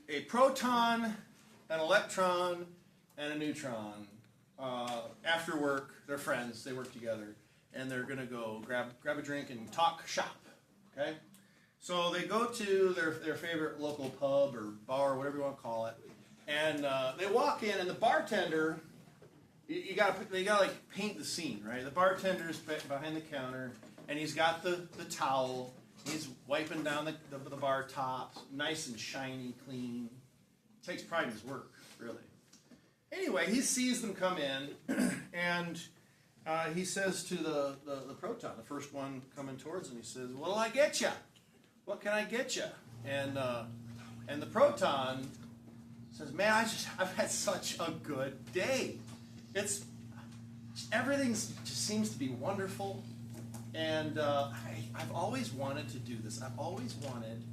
a proton, an electron, and a neutron. After work, they're friends, they work together, and they're going to go grab a drink and talk shop, okay? So they go to their favorite local pub or bar, whatever you want to call it, and they walk in, and the bartender, they gotta like paint the scene, right? The bartender's behind the counter, and he's got the towel, he's wiping down the bar tops, nice and shiny, clean. Takes pride in his work, really. Anyway, he sees them come in, and he says to the proton, the first one coming towards him, he says, "What'll I get you? What can I get you?" And the proton says, "Man, I've had such a good day. Everything just seems to be wonderful, and I've always wanted to do this. I've always wanted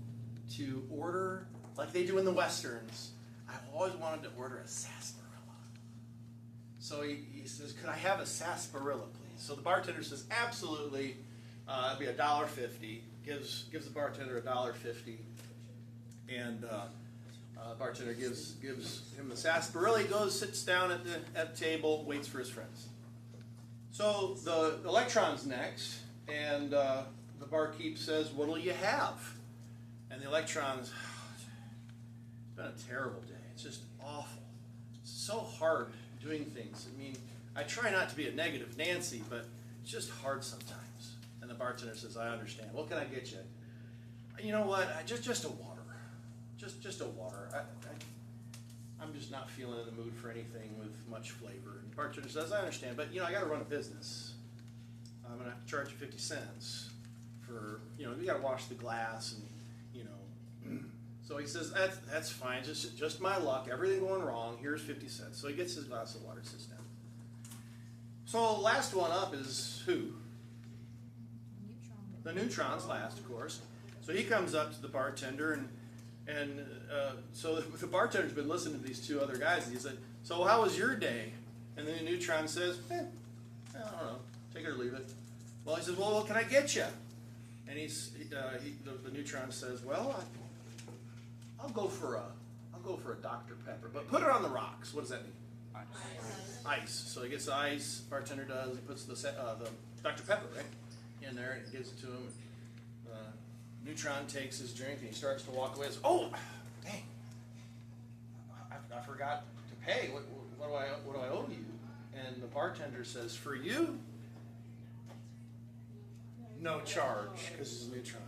to order like they do in the westerns. I've always wanted to order a sarsaparilla." So he says, "Could I have a sarsaparilla, please?" So the bartender says, "Absolutely. It'll be $1.50. Gives the bartender $1.50, and the bartender gives him the sarsaparilla. He goes, sits down at the table, waits for his friends. So the electron's next, and the barkeep says, "What'll you have?" And the electron's, "It's been a terrible day. It's just awful. It's so hard doing things. I mean, I try not to be a negative Nancy, but it's just hard sometimes." And the bartender says, "I understand. What can I get you?" "You know what? Just a water. Just a water. I'm just not feeling in the mood for anything with much flavor." And the bartender says, "I understand, but I got to run a business. I'm gonna have to charge you 50 cents for you got to wash the glass and So he says, "That's fine. Just my luck. Everything going wrong. Here's 50 cents." So he gets his glass of water, sits down. So last one up is who? The neutron's last, of course. So he comes up to the bartender, and so the bartender's been listening to these two other guys, and he's like, "So how was your day?" And then the neutron says, I don't know, take it or leave it. Well, he says, "Well, what can I get you?" And the neutron says, "Well, I'll go for a Dr. Pepper, but put it on the rocks." What does that mean? Ice. So he gets the ice. Bartender does. He puts the Dr. Pepper right in there and gives it to him. Neutron takes his drink and he starts to walk away. And says, "Oh, dang! I forgot to pay. What do I owe you?" And the bartender says, "For you, no charge," because it's a neutron.